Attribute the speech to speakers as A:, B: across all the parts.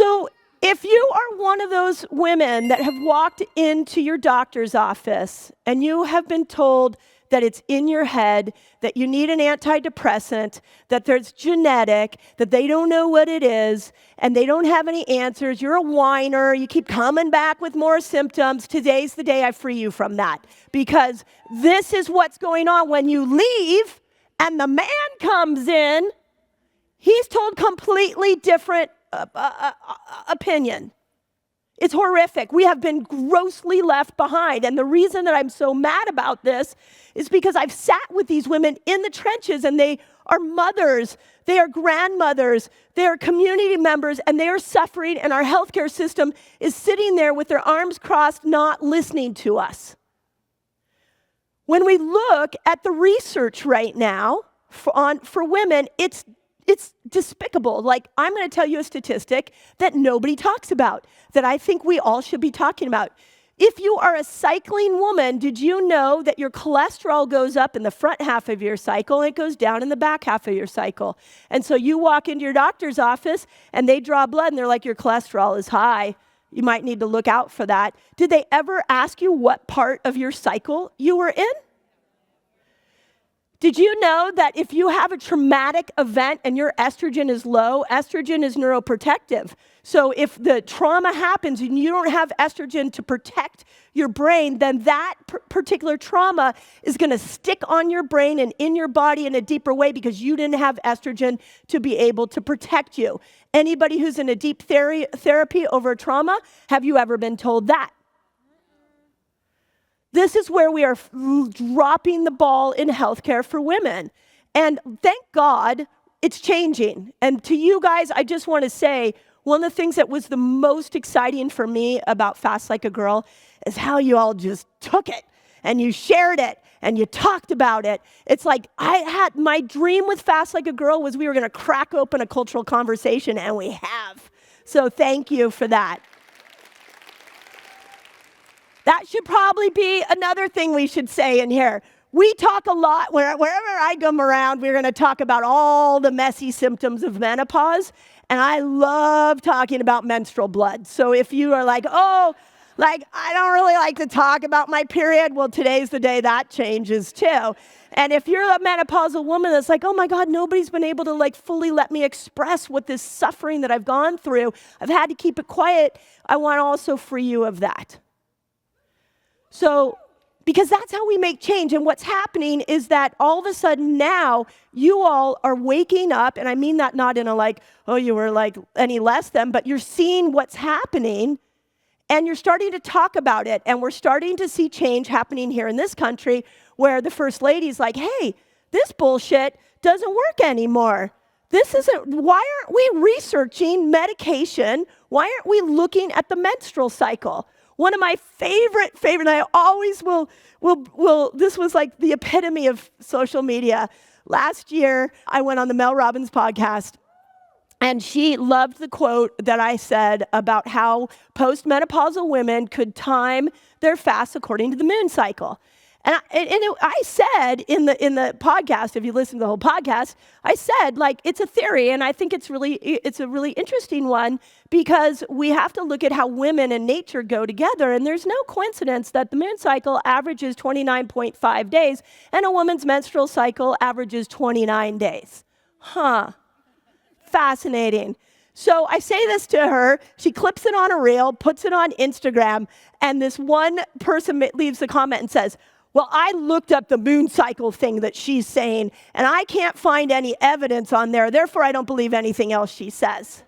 A: So if you are one of those women that have walked into your doctor's office and you have been told that it's in your head, that you need an antidepressant, that there's genetic, that they don't know what it is, and they don't have any answers, you're a whiner, you keep coming back with more symptoms, today's the day I free you from that. Because this is what's going on when you leave and the man comes in, he's told completely different opinion. It's horrific. We have been grossly left behind. And the reason that I'm so mad about this is because I've sat with these women in the trenches, and they are mothers, they are grandmothers, they are community members, and they are suffering, and our healthcare system is sitting there with their arms crossed, not listening to us. When we look at the research right now for women, it's despicable. Like, I'm going to tell you a statistic that nobody talks about, that I think we all should be talking about. If you are a cycling woman, did you know that your cholesterol goes up in the front half of your cycle and it goes down in the back half of your cycle? And so you walk into your doctor's office and they draw blood and they're like, your cholesterol is high. You might need to look out for that. Did they ever ask you what part of your cycle you were in? Did you know that if you have a traumatic event and your estrogen is low, estrogen is neuroprotective. So if the trauma happens and you don't have estrogen to protect your brain, then that particular trauma is going to stick on your brain and in your body in a deeper way because you didn't have estrogen to be able to protect you. Anybody who's in a deep therapy over trauma, have you ever been told that? This is where we are dropping the ball in healthcare for women. And thank God it's changing. And to you guys, I just want to say, one of the things that was the most exciting for me about Fast Like a Girl is how you all just took it and you shared it and you talked about it. It's like my dream with Fast Like a Girl was we were going to crack open a cultural conversation, and we have. So thank you for that. That should probably be another thing we should say in here. We talk a lot, wherever I come around, we're going to talk about all the messy symptoms of menopause, and I love talking about menstrual blood. So if you are like, I don't really like to talk about my period, well, today's the day that changes too. And if you're a menopausal woman that's like, oh my God, nobody's been able to fully let me express what this suffering that I've gone through, I've had to keep it quiet, I want to also free you of that. So, because that's how we make change. And what's happening is that all of a sudden now, you all are waking up, and I mean that not in a you were any less than, but you're seeing what's happening, and you're starting to talk about it. And we're starting to see change happening here in this country where the First Lady's like, hey, this bullshit doesn't work anymore. Why aren't we researching medication? Why aren't we looking at the menstrual cycle? One of my favorite, and I always will, this was like the epitome of social media. Last year, I went on the Mel Robbins podcast, and she loved the quote that I said about how postmenopausal women could time their fasts according to the moon cycle. And I said in the podcast, if you listen to the whole podcast, I said, it's a theory, and I think it's a really interesting one, because we have to look at how women and nature go together, and there's no coincidence that the moon cycle averages 29.5 days, and a woman's menstrual cycle averages 29 days. Fascinating. So I say this to her, she clips it on a reel, puts it on Instagram, and this one person leaves a comment and says, well, I looked up the moon cycle thing that she's saying, and I can't find any evidence on there. Therefore, I don't believe anything else she says.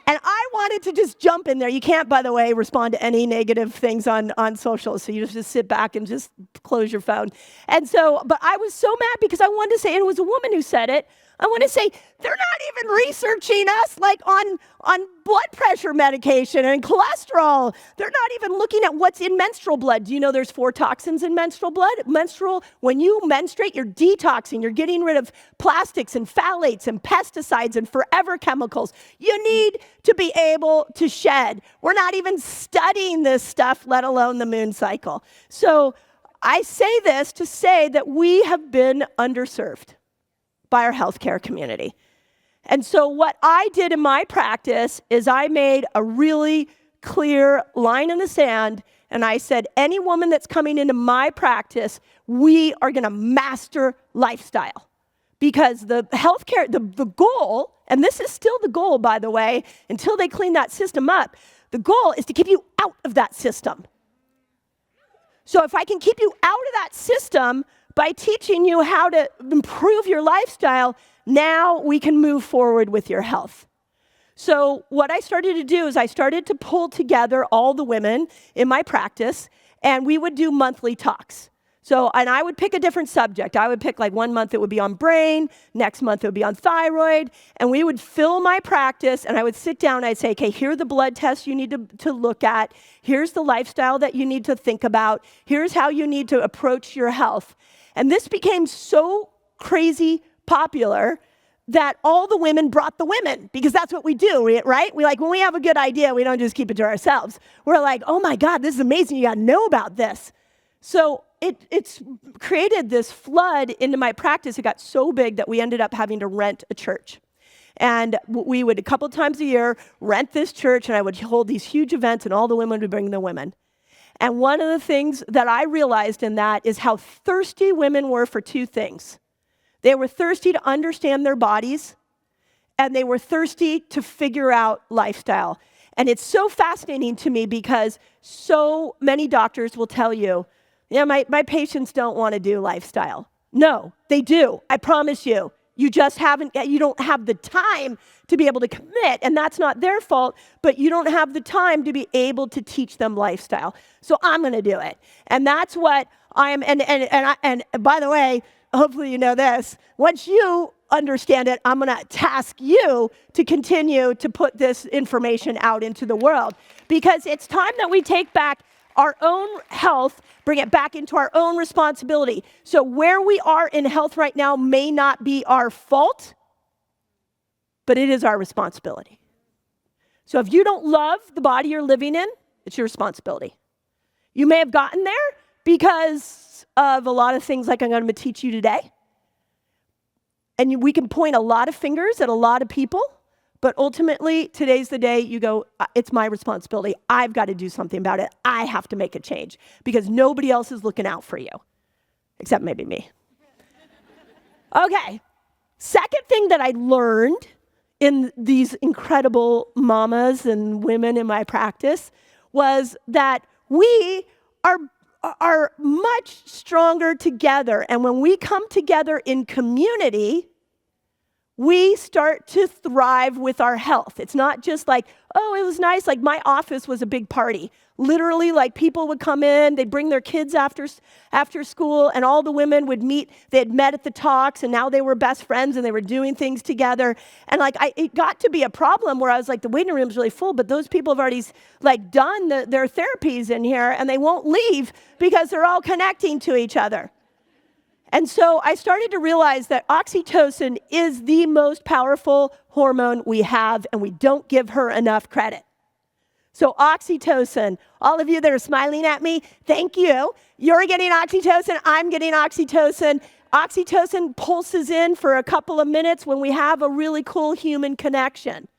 A: And I wanted to just jump in there. You can't, by the way, respond to any negative things on social, so you just sit back and just close your phone. And so, but I was so mad because I wanted to say, and it was a woman who said it, I want to say, they're not even researching us on blood pressure medication and cholesterol. They're not even looking at what's in menstrual blood. Do you know there's 4 toxins in menstrual blood? When you menstruate, you're detoxing. You're getting rid of plastics and phthalates and pesticides and forever chemicals. You need to be able to shed. We're not even studying this stuff, let alone the moon cycle. So I say this to say that we have been underserved by our healthcare community. And so what I did in my practice is I made a really clear line in the sand, and I said, any woman that's coming into my practice, we are going to master lifestyle. Because the healthcare, the goal, and this is still the goal, by the way, until they clean that system up, the goal is to keep you out of that system. So if I can keep you out of that system by teaching you how to improve your lifestyle, now we can move forward with your health. So what I started to do is I started to pull together all the women in my practice, and we would do monthly talks. So, and I would pick a different subject. I would pick like 1 month it would be on brain, next month it would be on thyroid, and we would fill my practice, and I would sit down and I'd say, okay, here are the blood tests you need to look at. Here's the lifestyle that you need to think about. Here's how you need to approach your health. And this became so crazy popular that all the women brought the women, because that's what we do, right? When we have a good idea, we don't just keep it to ourselves. We're like, oh my God, this is amazing. You got to know about this. So it's created this flood into my practice. It got so big that we ended up having to rent a church. And we would, a couple times a year, rent this church, and I would hold these huge events, and all the women would bring the women. And one of the things that I realized in that is how thirsty women were for two things. They were thirsty to understand their bodies, and they were thirsty to figure out lifestyle. And it's so fascinating to me because so many doctors will tell you, yeah, my patients don't want to do lifestyle. No, they do. I promise you. You just you don't have the time to be able to commit, and that's not their fault, but you don't have the time to be able to teach them lifestyle. So I'm going to do it. And that's what I'm, and by the way, hopefully you know this, once you understand it, I'm going to task you to continue to put this information out into the world, because it's time that we take back our own health, bring it back into our own responsibility. So where we are in health right now may not be our fault, but it is our responsibility. So if you don't love the body you're living in, it's your responsibility. You may have gotten there because of a lot of things like I'm going to teach you today. And we can point a lot of fingers at a lot of people, but ultimately, today's the day you go, it's my responsibility. I've got to do something about it. I have to make a change because nobody else is looking out for you, except maybe me. Okay, second thing that I learned in these incredible mamas and women in my practice was that we are much stronger together. And when we come together in community, we start to thrive with our health. It's not just like, oh, it was nice. Like my office was a big party. Literally, like people would come in, they'd bring their kids after school, and all the women would meet. They had met at the talks, and now they were best friends, and they were doing things together. And like, it got to be a problem where I was like, the waiting room's really full, but those people have already like done their therapies in here, and they won't leave because they're all connecting to each other. And so I started to realize that oxytocin is the most powerful hormone we have, and we don't give her enough credit. So oxytocin, all of you that are smiling at me, thank you. You're getting oxytocin, I'm getting oxytocin. Oxytocin pulses in for a couple of minutes when we have a really cool human connection.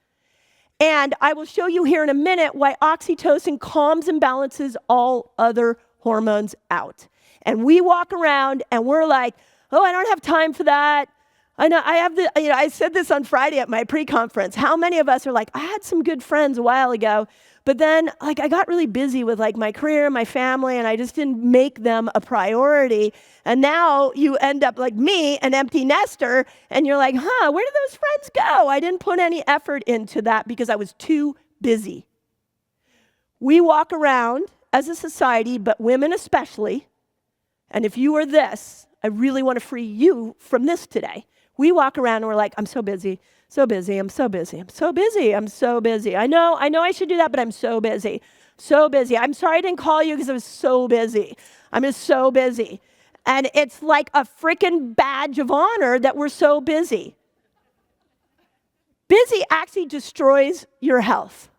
A: And I will show you here in a minute why oxytocin calms and balances all other hormones out. And we walk around and we're like, oh, I don't have time for that. I know I said this on Friday at my pre-conference. How many of us are like, I had some good friends a while ago, but then like I got really busy with like my career, my family, and I just didn't make them a priority. And now you end up like me, an empty nester, and you're like, where did those friends go? I didn't put any effort into that because I was too busy. We walk around as a society, but women especially, and if you are this, I really want to free you from this today. We walk around and we're like, I'm so busy, so busy, I'm so busy, I'm so busy, I'm so busy. I know I should do that, but I'm so busy, so busy. I'm sorry I didn't call you because I was so busy. I'm just so busy. And it's like a freaking badge of honor that we're so busy. Busy actually destroys your health.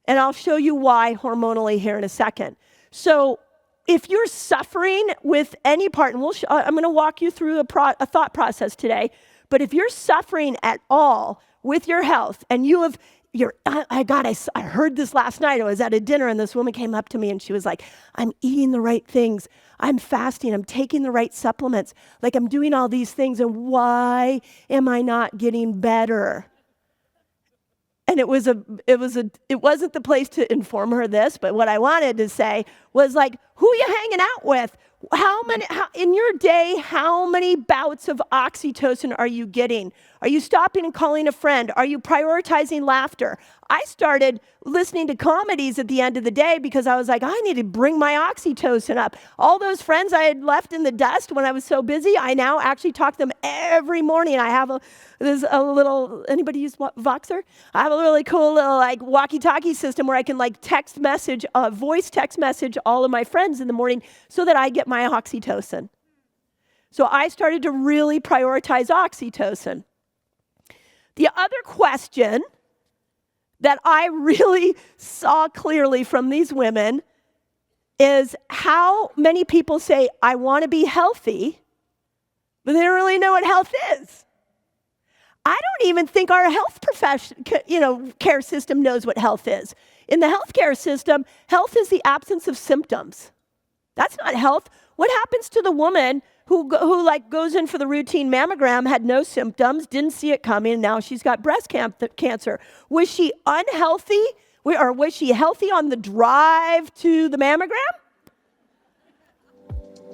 A: And I'll show you why hormonally here in a second. So if you're suffering with any part, and I'm going to walk you through a thought process today, But if you're suffering at all with your health and I heard this last night. I was at a dinner and this woman came up to me and she was like, I'm eating the right things. I'm fasting. I'm taking the right supplements. Like I'm doing all these things. And why am I not getting better? And it wasn't the place to inform her this, but what I wanted to say was like, who are you hanging out with? In your day, how many bouts of oxytocin are you getting? Are you stopping and calling a friend? Are you prioritizing laughter? I started listening to comedies at the end of the day because I was like, I need to bring my oxytocin up. All those friends I had left in the dust when I was so busy, I now actually talk to them every morning. I have there's a little, anybody use Voxer? I have a really cool little like walkie-talkie system where I can like voice text message all of my friends in the morning so that I get my oxytocin. So I started to really prioritize oxytocin. The other question that I really saw clearly from these women is how many people say, I want to be healthy, but they don't really know what health is. I don't even think our health care system knows what health is. In the healthcare system, health is the absence of symptoms. That's not health. What happens to the woman who goes in for the routine mammogram, had no symptoms, didn't see it coming, and now she's got breast cancer? Was she unhealthy, or was she healthy on the drive to the mammogram?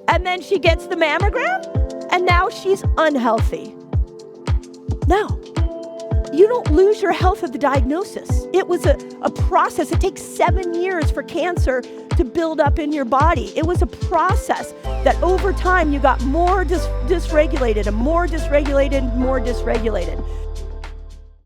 A: And then she gets the mammogram, and now she's unhealthy. No, you don't lose your health at the diagnosis. It was a process. It takes 7 years for cancer to build up in your body. It was a process that over time you got more dysregulated and more dysregulated and more dysregulated.